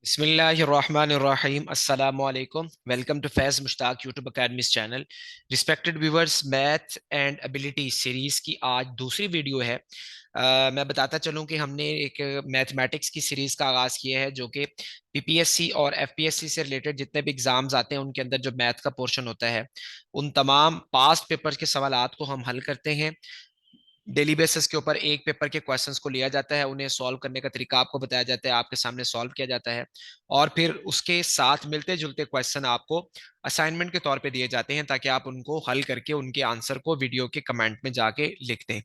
बिस्मिल्लाहिर्रहमानिर्रहीम अस्सलामु अलैकुम। Welcome to Faiz Mushtaq YouTube academy channel. Respected viewers, math and ability series की आज दूसरी वीडियो है। मैं बताता चलूं कि हमने एक मैथमेटिक्स की सीरीज का आगाज़ किया है जो कि पीपीएससी और एफपीएससी से रिलेटेड जितने भी एग्जाम्स आते हैं उनके अंदर जो मैथ का पोर्शन होता है उन तमाम पास्ट पेपर्स के सवालात को हम हल करते हैं। डेली बेसिस के ऊपर एक पेपर के क्वेश्चंस को लिया जाता है, उन्हें सॉल्व करने का तरीका आपको बताया जाता है, आपके सामने सॉल्व किया जाता है और फिर उसके साथ मिलते जुलते क्वेश्चन आपको असाइनमेंट के तौर पे दिए जाते हैं ताकि आप उनको हल करके उनके आंसर को वीडियो के कमेंट में जाके लिख दें।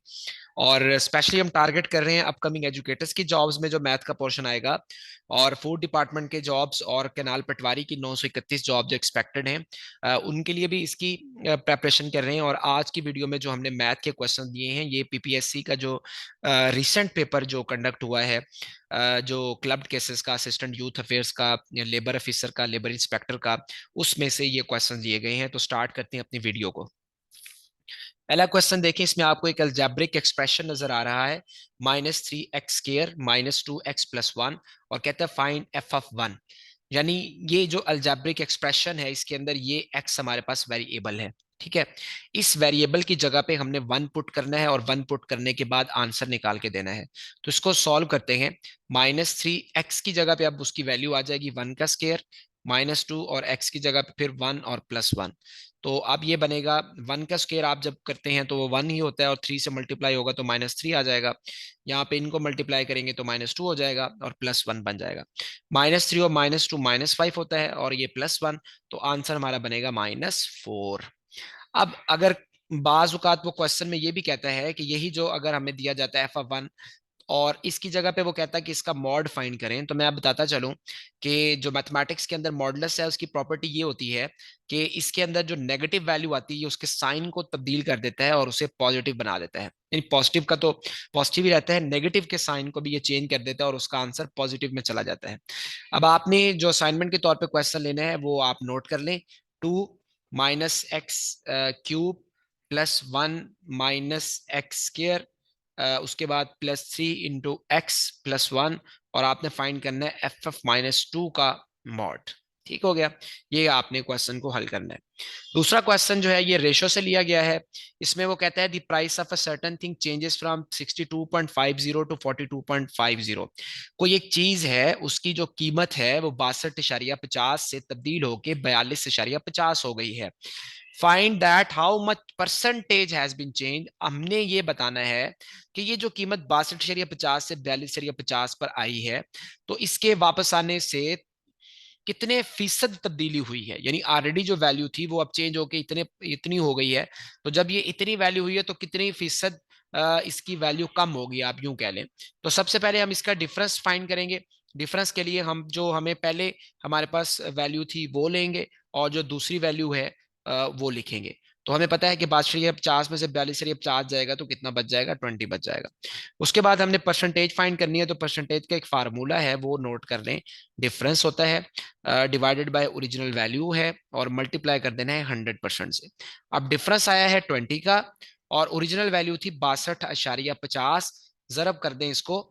और स्पेशली हम टारगेट कर रहे हैं अपकमिंग एजुकेटर्स की जॉब्स में जो मैथ का पोर्शन आएगा, और फूड डिपार्टमेंट के जॉब्स और कैनाल पटवारी की 931 जॉब जो एक्सपेक्टेड हैं, उनके लिए भी इसकी प्रेपरेशन कर रहे हैं। और आज की वीडियो में जो हमने मैथ के क्वेश्चन दिए हैं ये पीपीएससी का जो रिसेंट पेपर जो कंडक्ट हुआ है, जो क्लब केसेस का, असिस्टेंट यूथ अफेयर्स का, लेबर ऑफिसर का, लेबर इंस्पेक्टर का, उसमें से ये क्वेश्चन दिए गए हैं। तो स्टार्ट करते हैं अपनी वीडियो को। पहला क्वेश्चन देखें, इसमें आपको एक अलजेब्रिक एक्सप्रेशन नजर आ रहा है, -3x² -2x+1, और कहता है फाइंड एफ ऑफ वन। यानी ये जो अलजेब्रिक एक्सप्रेशन है इसके अंदर ये x हमारे पास वेरिएबल है। ठीक है, इस वेरिएबल की जगह पे हमने वन पुट करना है और वन पुट करने के बाद आंसर निकाल के देना है। तो इसको सॉल्व करते हैं। -3x की जगह पे अब उसकी वैल्यू आ जाएगी 1 का स्केयर, -2 और x की जगह पे फिर 1 और +1। तो अब ये बनेगा 1 का स्केयर आप जब करते हैं तो वो 1 ही होता है, और 3 से मल्टीप्लाई होगा तो -3 आ जाएगा। यहाँ पे इनको मल्टीप्लाई करेंगे तो -2 हो जाएगा और +1 बन जाएगा। -3 और -2 -5 होता है और ये +1, तो आंसर हमारा बनेगा -4। अब अगर बाज औकात वो क्वेश्चन में ये भी कहता है कि यही जो अगर हमें दिया जाता है f(1) और इसकी जगह पे वो कहता है कि इसका मॉड फाइंड करें, तो मैं आप बताता चलूं कि जो मैथमेटिक्स के अंदर मॉडुलस है उसकी प्रॉपर्टी ये होती है कि इसके अंदर जो नेगेटिव वैल्यू आती है उसके साइन को तब्दील कर देता है और उसे पॉजिटिव बना देता है। यानी पॉजिटिव का तो पॉजिटिव ही रहता है, नेगेटिव के साइन को भी ये चेंज कर देता है और उसका आंसर पॉजिटिव में चला जाता है। अब आपने जो असाइनमेंट के तौर पे क्वेश्चन लेना है वो आप नोट कर लें। 2 - x³ +1 - x², उसके बाद +3 × x+1, और आपने फाइंड करना है f(-2) का मॉड। ठीक हो गया, ये आपने क्वेश्चन को हल करना है। दूसरा क्वेश्चन जो है ये रेशो से लिया गया है। इसमें वो कहता है the price of a certain thing changes from 62.50 to 42.50। कोई एक चीज है उसकी जो कीमत है वो 62.50 से तब्दील होके 42.50 हो गई है। Find that how much percentage has been change. हमने ये बताना है कि ये जो कीमत 62.50 से 42.50 पर आई है तो इसके वापस आने से कितने फीसद तब्दीली हुई है। यानी ऑलरेडी जो वैल्यू थी वो अब चेंज होके इतनी हो गई है, तो जब ये इतनी वैल्यू हुई है तो कितनी फीसद इसकी वैल्यू कम होगी, आप यूं कह लें। तो सबसे पहले हम इसका डिफरेंस फाइंड करेंगे। डिफरेंस के लिए हम जो हमें पहले हमारे पास वैल्यू थी वो लेंगे और जो दूसरी वैल्यू है वो लिखेंगे। तो हमें पता है कि 62.50 में से 42.50 जाएगा तो कितना बच जाएगा, 20 बच जाएगा। उसके बाद हमने परसेंटेज फाइंड करनी है, तो परसेंटेज का एक फार्मूला है वो नोट कर लें। डिफरेंस होता है डिवाइडेड बाय ओरिजिनल वैल्यू है और मल्टीप्लाई कर देना है 100% से। अब डिफरेंस आया है 20 का और ओरिजिनल वैल्यू थी 62.50, जरब कर दें इसको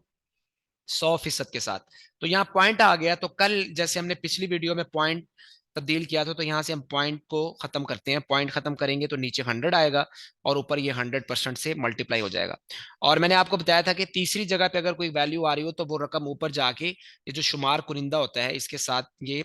100% के साथ, तो यहाँ पॉइंट आ गया। तो कल जैसे हमने पिछली वीडियो में पॉइंट तब्दील किया था, तो यहाँ से हम पॉइंट को खत्म करते हैं। पॉइंट खत्म करेंगे तो नीचे 100 आएगा और ऊपर ये 100% से मल्टीप्लाई हो जाएगा। और मैंने आपको बताया था कि तीसरी जगह पे अगर कोई वैल्यू आ रही हो तो वो रकम ऊपर जाके ये जो शुमार कुरिंदा होता है इसके साथ ये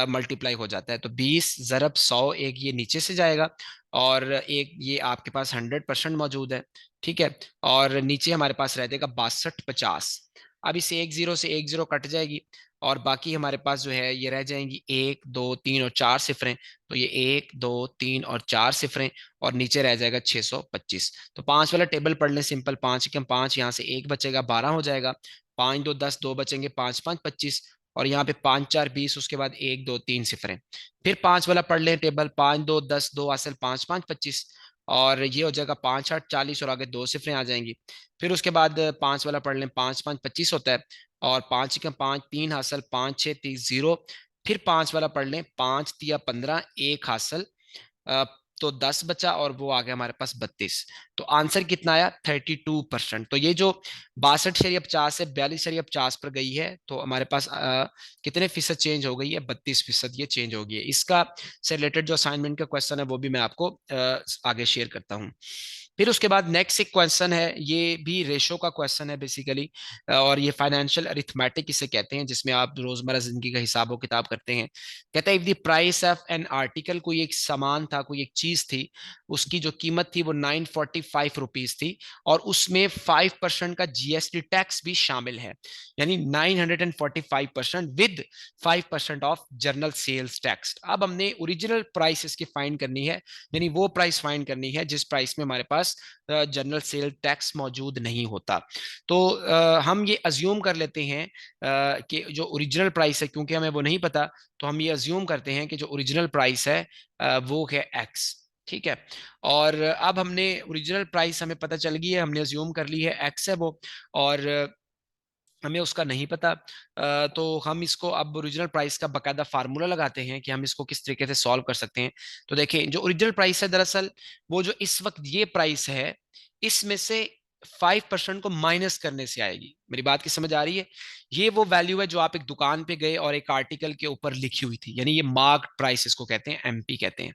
मल्टीप्लाई हो जाता है। तो 20 × 100 एक ये नीचे से जाएगा और एक ये आपके पास 100% मौजूद है। ठीक है, और नीचे हमारे पास रह जाएगा 62.50। अब इस एक जीरो से एक जीरो कट जाएगी और बाकी हमारे पास जो है ये रह जाएंगी 1 2 3 और 4 सिफरें। तो ये 1 2 3 और 4 सिफरें और नीचे रह जाएगा 625। तो पांच वाला टेबल पढ़ लें सिंपल। 5 यहाँ से एक बचेगा, 12 हो जाएगा। 5 2 10, दो बचेंगे, 5 5 25, और यहाँ पे 5 4 20, उसके बाद 1 2 3 सिफरें। फिर पांच वाला पढ़ लें टेबल। 5 2 10, दो असल 5 5 25, और ये हो जाएगा 5 8 40 और आगे दो सिफरें आ जाएंगी। फिर उसके बाद पांच वाला पढ़ लें। 5 5 25 होता है, और 5 1 5, 3 हासिल, 5 6 30 0। फिर पांच वाला पढ़ लें। 5 3 15, एक हासिल, तो 10 बचा और वो आ गया हमारे पास 32। तो आंसर कितना आया? 32%। तो ये जो 62 से 50 है 42 पर गई है, तो हमारे पास कितने फीसद चेंज हो गई है? 32% ये चेंज हो गई है। इसका से रिलेटेड जो असाइनमेंट का क्वेश्चन है वो भी मैं आपको आगे शेयर करता हूँ। फिर उसके बाद नेक्स्ट एक क्वेश्चन है, ये भी रेशो का क्वेश्चन है बेसिकली, और ये फाइनेंशियल अरिथमेटिक इसे कहते हैं, जिसमें आप रोजमर्रा जिंदगी का हिसाब किताब करते हैं। कहता है if the price of an article, कोई एक सामान था, कोई एक चीज थी, उसकी जो कीमत थी वो 945 रुपीज थी, और उसमें 5% का जीएसटी टैक्स भी शामिल है, यानी 945% with 5% of general sales tax. अब हमने ओरिजिनल प्राइस इसकी फाइंड करनी है, यानी वो प्राइस फाइंड करनी है जिस प्राइस में हमारे पास जनरल सेल टैक्स मौजूद नहीं होता। तो हम ये अज्यूम कर लेते हैं कि जो ओरिजिनल प्राइस है, क्योंकि हमें वो नहीं पता, तो हम ये अज्यूम करते हैं कि जो ओरिजिनल प्राइस है वो है एक्स। ठीक है। और अब हमने ओरिजिनल प्राइस हमें पता चल गई है, हमने अज्यूम कर ली है एक्स है वो, और हमें उसका नहीं पता। तो हम इसको अब ओरिजिनल प्राइस का बकायदा फार्मूला लगाते हैं कि हम इसको किस तरीके से सॉल्व कर सकते हैं। तो देखिए, जो ओरिजिनल प्राइस है दरअसल वो जो इस वक्त ये प्राइस है, इसमें से 5% को माइनस करने से आएगी। मेरी बात की समझ आ रही है? ये वो वैल्यू है जो आप एक दुकान पे गए और एक आर्टिकल के ऊपर लिखी हुई थी, यानी ये मार्क्ड प्राइस इसको कहते हैं, एमपी कहते हैं।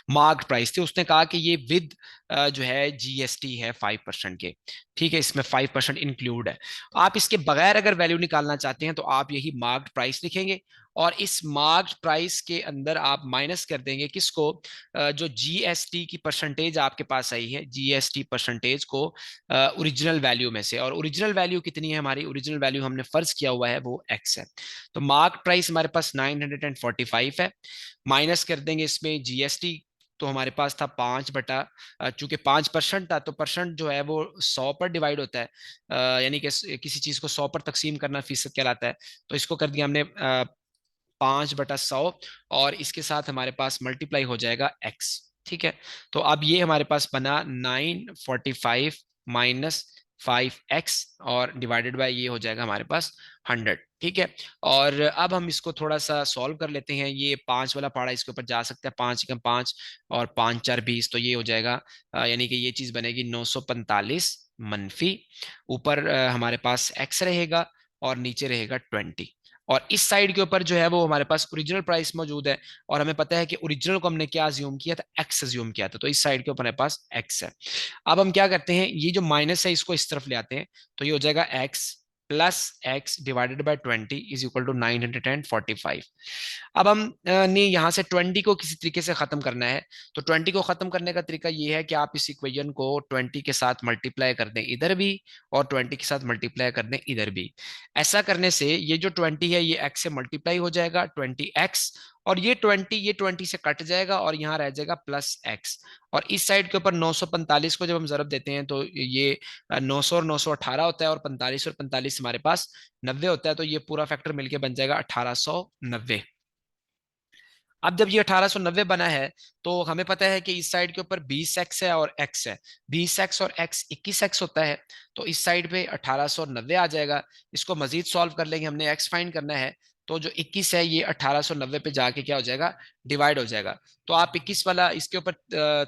मार्क्ड प्राइस थी, उसने कहा कि ये विद जो है जीएसटी है 5% के। ठीक है, इसमें 5% इंक्लूड है। आप इसके बगैर अगर वैल्यू निकालना चाहते हैं तो आप यही मार्क्ड प्राइस लिखेंगे, और इस मार्क्ड प्राइस के अंदर आप माइनस कर देंगे किसको? जो जीएसटी की परसेंटेज आपके पास आई है, जीएसटी परसेंटेज को ओरिजिनल वैल्यू में से। और ओरिजिनल वैल्यू कितनी है हमारी? ओरिजिनल वैल्यू हमने फर्ज किया हुआ है वो एक्स है। तो मार्क्ड प्राइस हमारे पास 945 है, माइनस कर देंगे इसमें जीएसटी, तो हमारे पास था 5 बटा, चूंकि 5% था तो परसेंट जो है वो 100 पर डिवाइड होता है, यानी कि किसी चीज को 100 पर तकसीम करना फीसद कहलाता है। तो इसको कर दिया हमने 5/100, और इसके साथ हमारे पास मल्टीप्लाई हो जाएगा एक्स। ठीक है। तो अब ये हमारे पास बना 945 माइनस 5x, और डिवाइडेड बाय ये हो जाएगा हमारे पास 100। ठीक है। और अब हम इसको थोड़ा सा सॉल्व कर लेते हैं। ये 5 वाला पहाड़ा इसके ऊपर जा सकता है, 5 × 5 और 5×4 = 20, तो ये हो जाएगा यानी कि ये चीज बनेगी 945 मनफी, ऊपर हमारे पास x रहेगा और नीचे रहेगा 20, और इस साइड के ऊपर जो है वो हमारे पास ओरिजिनल प्राइस मौजूद है, और हमें पता है कि ओरिजिनल को हमने क्या अज्यूम किया था? एक्स अज्यूम किया था, तो इस साइड के ऊपर हमारे पास एक्स है। अब हम क्या करते हैं, ये जो माइनस है इसको इस तरफ ले आते हैं, तो ये हो जाएगा x plus x divided by 20 is equal to 945। अब हम ने यहाँ से 20 को किसी तरीके से खत्म करना है, तो 20 को खत्म करने का तरीका ये है कि आप इस इक्वेशन को 20 के साथ मल्टीप्लाई कर दें इधर भी, और 20 के साथ मल्टीप्लाई कर दें इधर भी। ऐसा करने से ये जो 20 है ये x से मल्टीप्लाई हो जाएगा 20x, और ये 20 से कट जाएगा और यहाँ रह जाएगा प्लस x। और इस साइड के ऊपर 945 को जब हम जरब देते हैं तो ये 900 और 918 होता है, और 45 और 45 हमारे पास 90 होता है, तो ये पूरा फैक्टर मिलके बन जाएगा 1890। अब जब ये 1890 बना है, तो हमें पता है कि इस साइड के ऊपर 20x है और x है, 20x और x 21x होता है, तो इस साइड पे 1890 आ जाएगा। इसको मजीद सॉल्व कर लेंगे, हमने x फाइंड करना है, तो जो 21 है ये 1890 पे जाके क्या हो जाएगा? डिवाइड हो जाएगा। तो आप 21 वाला इसके ऊपर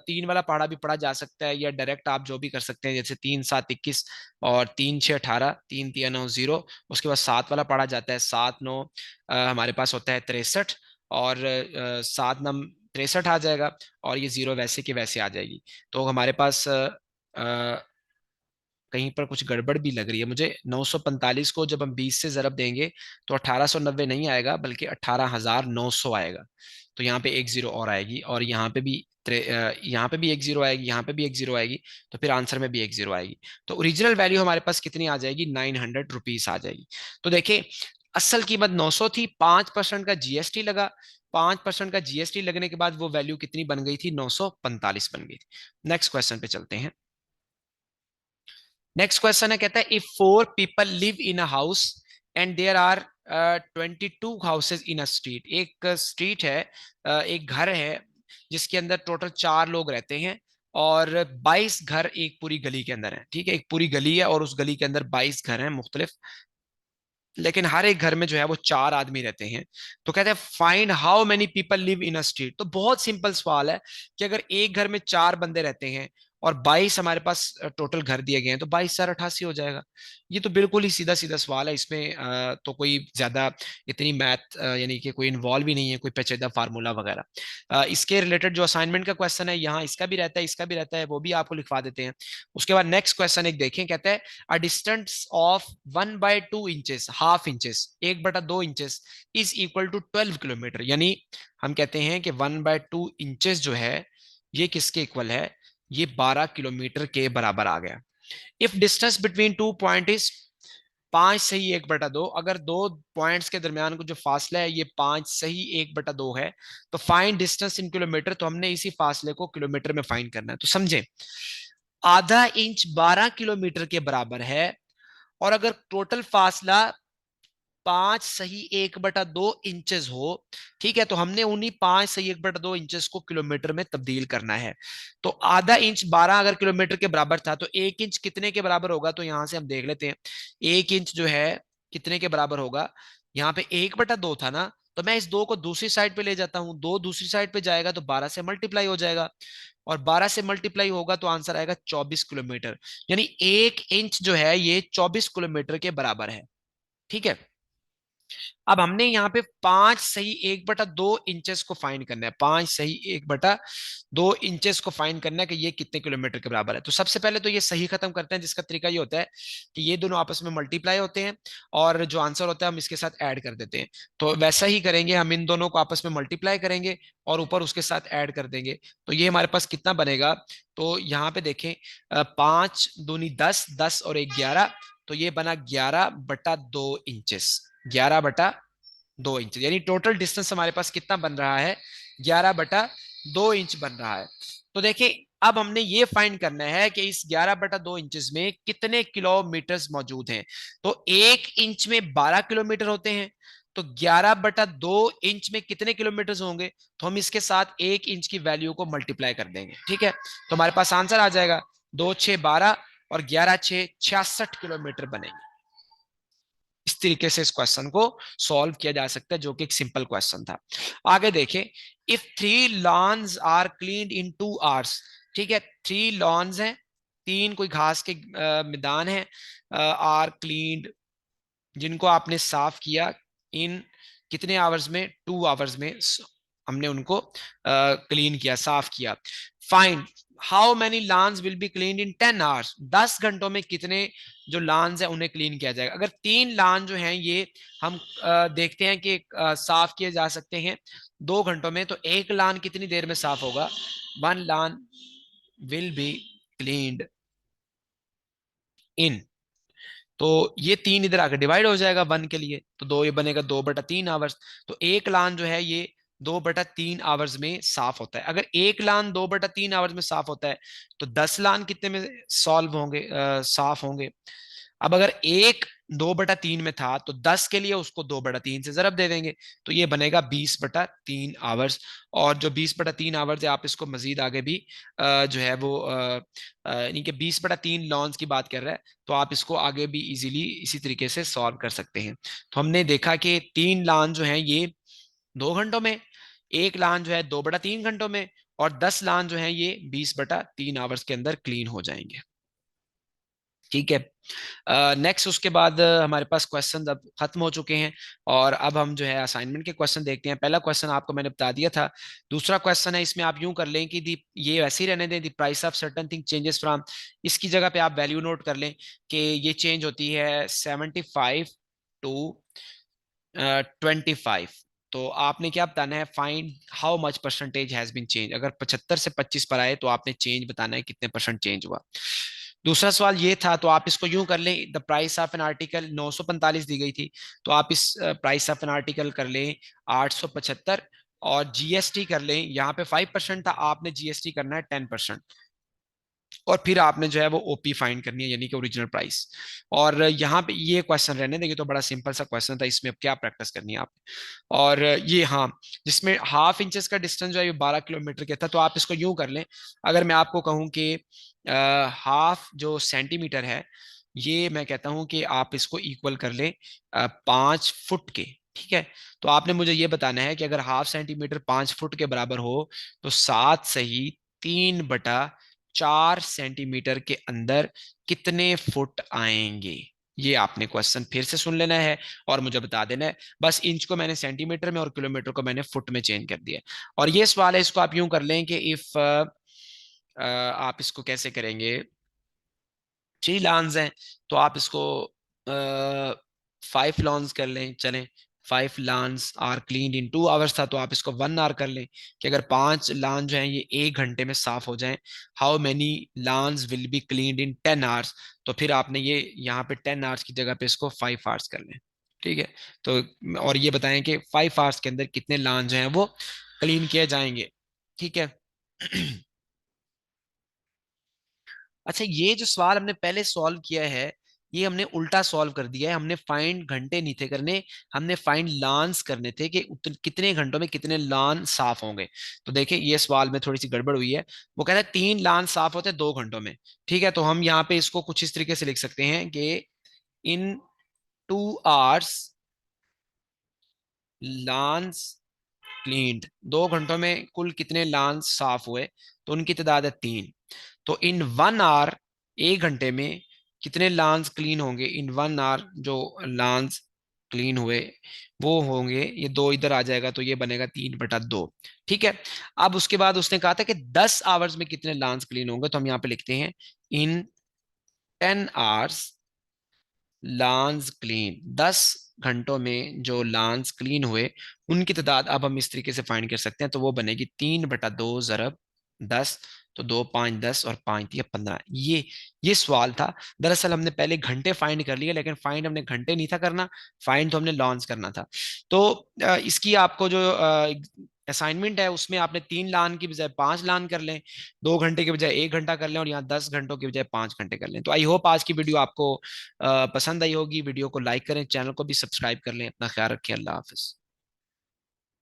3 वाला पहाड़ा भी पढ़ा जा सकता है, या डायरेक्ट आप जो भी कर सकते हैं, जैसे 3×7 = 21 और 3×6 = 18, 3×3 = 9 0। उसके बाद 7 वाला पढ़ा जाता है, 7×9 हमारे पास होता है 63, और 7×9 = 63 आ जाएगा, और ये जीरो वैसे के वैसे आ जाएगी। तो हमारे पास कहीं पर कुछ गड़बड़ भी लग रही है मुझे। 945 को जब हम 20 से जरब देंगे तो 1890 नहीं आएगा, बल्कि 18,900 आएगा। तो यहाँ पे एक जीरो और आएगी, और यहाँ पे भी यहाँ पे भी एक जीरो आएगी, यहाँ पे भी एक जीरो आएगी, तो फिर आंसर में भी एक जीरो आएगी। तो ओरिजिनल वैल्यू हमारे पास कितनी आ जाएगी? 900 रुपीज आ जाएगी। तो देखिए, असल कीमत 900 थी, 5% का जीएसटी लगा, 5% का जीएसटी लगने के बाद वो वैल्यू कितनी बन गई थी? 945 बन गई थी। नेक्स्ट क्वेश्चन पे चलते हैं। नेक्स्ट क्वेश्चन है, कहता है if 4 people live in a house and there are 22 houses in a street. एक स्ट्रीट है, एक घर है जिसके अंदर टोटल 4 लोग रहते हैं, और 22 घर एक पूरी गली के अंदर है। ठीक है, एक पूरी गली है और उस गली के अंदर 22 घर हैं मुख्तलिफ लेकिन हर एक घर में जो है वो 4 आदमी रहते हैं। तो कहते हैं find how many people live in a street. तो बहुत सिंपल सवाल है कि अगर एक घर में 4 बंदे रहते हैं और 22 हमारे पास टोटल घर दिए गए हैं, तो 22,488 हो जाएगा। ये तो बिल्कुल ही सीधा सीधा सवाल है, इसमें तो कोई ज्यादा इतनी मैथ यानी कि कोई इन्वॉल्व ही नहीं है, कोई पेचीदा फार्मूला वगैरह। इसके रिलेटेड जो असाइनमेंट का क्वेश्चन है यहाँ, इसका भी रहता है, इसका भी रहता है, वो भी आपको लिखवा देते हैं। उसके बाद नेक्स्ट क्वेश्चन एक देखें, कहता है a distance of 1/2 inches, ½ inches, 1/2 inches is equal to 12 kilometre. यानी हम कहते हैं कि 1/2 इंचेस जो है ये किसके इक्वल है, ये 12 किलोमीटर के बराबर आ गया। If distance between 2 point is 5 सही 1/2, अगर दो पॉइंट्स के दरमियान को जो फासला है ये 5 सही 1/2 है, तो फाइंड डिस्टेंस इन किलोमीटर। तो हमने इसी फासले को किलोमीटर में फाइंड करना है। तो समझे, ½ इंच 12 किलोमीटर के बराबर है, और अगर टोटल फासला 5 सही 1/2 इंचेस हो, ठीक है, तो हमने उन्हीं 5 सही 1/2 इंचेस को किलोमीटर में तब्दील करना है। तो ½ इंच 12 अगर किलोमीटर के बराबर था, तो 1 इंच कितने के बराबर होगा, तो यहां से हम देख लेते हैं। 1 इंच जो है कितने के बराबर होगा, यहाँ पे 1/2 था ना, तो मैं इस 2 को दूसरी साइड पे ले जाता हूं, 2 दूसरी साइड पे जाएगा तो 12 से मल्टीप्लाई हो जाएगा, और 12 से मल्टीप्लाई होगा तो आंसर आएगा 24 किलोमीटर। यानी 1 इंच जो है ये 24 किलोमीटर के बराबर है। ठीक है, अब हमने यहाँ पे 5 सही 1/2 इंचेस को फाइंड करना है, 5 सही 1/2 इंचेस को फाइंड करना है कि ये कितने किलोमीटर के बराबर है। तो सबसे पहले तो ये सही खत्म करते हैं, जिसका तरीका ये होता है कि ये दोनों आपस में मल्टीप्लाई होते हैं, और जो आंसर होता है हम इसके साथ ऐड कर देते हैं। तो वैसा ही करेंगे, हम इन दोनों को आपस में मल्टीप्लाई करेंगे और ऊपर उसके साथ ऐड कर देंगे। तो ये हमारे पास कितना बनेगा, तो यहाँ पे देखें, 5 दूनी 10, 10 और 1 11, तो ये बना 11/2 इंचेस, 11/2 इंच। यानी टोटल डिस्टेंस हमारे पास कितना बन रहा है, 11/2 इंच बन रहा है। तो देखिए, अब हमने ये फाइंड करना है कि इस 11/2 इंचेस में कितने किलोमीटर्स मौजूद हैं। तो 1 इंच में 12 किलोमीटर होते हैं, तो 11/2 इंच में कितने किलोमीटर होंगे, तो हम इसके साथ 1 इंच की वैल्यू को मल्टीप्लाई कर देंगे। ठीक है, तो हमारे पास आंसर आ जाएगा 2×6 = 12 और 11×6 = 66 किलोमीटर बनेंगे। इस तरीके से इस क्वेश्चन को सॉल्व किया जा सकता है, जो कि एक सिंपल क्वेश्चन था। आगे देखें, if 3 lawns are cleaned in 2 hours. ठीक है, 3 लॉन्स हैं, 3 कोई घास के मैदान है, आर क्लीन्ड, जिनको आपने साफ किया, इन कितने आवर्स में, 2 आवर्स में हमने उनको क्लीन किया, साफ किया। Find how many lawns will be clean in 10 hours. 10 घंटों में कितने जो लॉन्स है उन्हें क्लीन किया जाएगा। अगर 3 लॉन जो हैं ये हम देखते हैं कि साफ किए जा सकते हैं 2 घंटों में, तो एक लॉन कितनी देर में साफ होगा, 1 लॉन विल बी क्लीन्ड इन, तो ये 3 इधर आकर डिवाइड हो जाएगा 1 के लिए, तो 2 ये बनेगा 2/3 आवर्स। तो एक लान जो है ये 2/3 आवर्स में साफ होता है। अगर एक लान 2/3 आवर्स में साफ होता है, तो 10 लान कितने में सॉल्व होंगे, साफ होंगे। अब अगर एक 2/3 में था, तो 10 के लिए उसको 2/3 से जरब दे देंगे, तो ये बनेगा 20/3 आवर्स। और जो 20/3 आवर्स है, आप इसको मजीद आगे भी जो है वो यानी कि 20/3 लॉन्स की बात कर रहा है, तो आप इसको आगे भी इजीली इसी तरीके से सॉल्व कर सकते हैं। तो हमने देखा कि 3 लान जो है ये 2 घंटों में, एक लान जो है 2/3 घंटों में, और 10 लान जो है ये 20/3 आवर्स के अंदर क्लीन हो जाएंगे। ठीक है, नेक्स्ट उसके बाद हमारे पास क्वेश्चन अब खत्म हो चुके हैं, और अब हम जो है असाइनमेंट के क्वेश्चन देखते हैं। पहला क्वेश्चन आपको मैंने बता दिया था। दूसरा क्वेश्चन है, इसमें आप यूं कर लें कि दी ये वैसे ही रहने दें, दी price of certain thing changes from, इसकी जगह पे आप वैल्यू नोट कर लें कि ये चेंज होती है 75 to 25। तो आपने क्या बताना है, find how much percentage has been change. अगर 75 से 25 पर आए, तो आपने चेंज बताना है कितने परसेंट चेंज हुआ। दूसरा सवाल ये था, तो आप इसको यूं कर लें, the price of an article 945 दी गई थी, तो आप इस प्राइस ऑफ एन आर्टिकल कर लें 875, और जीएसटी कर लें, यहाँ पे 5% था, आपने जीएसटी करना है 10%, और फिर आपने जो है वो ओपी फाइंड करनी है, यानी कि ओरिजिनल प्राइस। और यहाँ पे ये क्वेश्चन रहने देंगे, तो बड़ा सिंपल सा क्वेश्चन था, इसमें अब क्या प्रैक्टिस करनी है आपने। और ये हाँ, जिसमें ½ इंचेस का डिस्टेंस जो है 12 किलोमीटर के था, तो आप इसको यूं कर लें, अगर मैं आपको कहूँ कि हाफ जो सेंटीमीटर है, ये मैं कहता हूं कि आप इसको इक्वल कर लें 5 फुट के। ठीक है, तो आपने मुझे ये बताना है कि अगर हाफ सेंटीमीटर 5 फुट के बराबर हो तो 7 सही 3/4 सेंटीमीटर के अंदर कितने फुट आएंगे। ये आपने क्वेश्चन फिर से सुन लेना है और मुझे बता देना है। बस इंच को मैंने सेंटीमीटर में और किलोमीटर को मैंने फुट में चेंज कर दिया। और ये सवाल है, इसको आप यूं कर लें कि इफ आप इसको कैसे करेंगे, 3 लॉन्स हैं तो आप इसको 5 लॉन्स कर लें। चलें, 5 lawns are clean in 2 hours था तो आप इसको 1 आवर कर लें कि अगर 5 लॉन जो हैं ये 1 घंटे में साफ हो जाएं, how many lawns will be cleaned in 10 hours. तो फिर आपने ये यहाँ पे 10 आवर्स की जगह पे इसको 5 आवर्स कर लें। ठीक है, तो और ये बताएं कि 5 आवर्स के अंदर कितने लॉन जो हैं वो क्लीन किए जाएंगे। ठीक है। अच्छा, ये जो सवाल हमने पहले सॉल्व किया है ये हमने उल्टा सॉल्व कर दिया है। हमने फाइंड घंटे नहीं थे करने, हमने फाइंड लान्स करने थे कि कितने घंटों में कितने लान साफ होंगे। तो देखिए ये सवाल में थोड़ी सी गड़बड़ हुई है। वो कहता है 3 लान साफ होते हैं 2 घंटों में। ठीक है, तो हम यहाँ पे इसको कुछ इस तरीके से लिख सकते हैं कि इन 2 आवर्स लान्स क्लीन्ड, 2 घंटों में कुल कितने लान्स साफ हुए, तो उनकी तादाद है 3। तो इन 1 आवर, 1 घंटे में कितने लान्स क्लीन होंगे, इन 1 आवर जो लान्स क्लीन हुए वो होंगे, ये 2 इधर आ जाएगा तो ये बनेगा 3/2। ठीक है, अब उसके बाद उसने कहा था कि 10 आवर्स में कितने लान्स क्लीन होंगे, तो हम यहाँ पे लिखते हैं इन 10 आवर्स लान्स क्लीन, 10 घंटों में जो लान्स क्लीन हुए उनकी तादाद अब हम इस तरीके से फाइंड कर सकते हैं। तो वो बनेगी 3/2 ज़रब 10। तो 2 5 10 और 5 3 15। ये सवाल था। दरअसल हमने पहले घंटे फाइंड कर लिए, लेकिन फाइंड हमने घंटे नहीं था करना, फाइंड तो हमने लॉन्स करना था। तो इसकी आपको जो असाइनमेंट है उसमें आपने 3 लान की बजाय 5 लान कर लें, 2 घंटे की बजाय 1 घंटा कर लें, और यहाँ 10 घंटों की बजाय 5 घंटे कर लें। तो आई होप आज की वीडियो आपको पसंद आई होगी। वीडियो को लाइक करें, चैनल को भी सब्सक्राइब कर लें। अपना ख्याल रखें, अल्लाह हाफिज।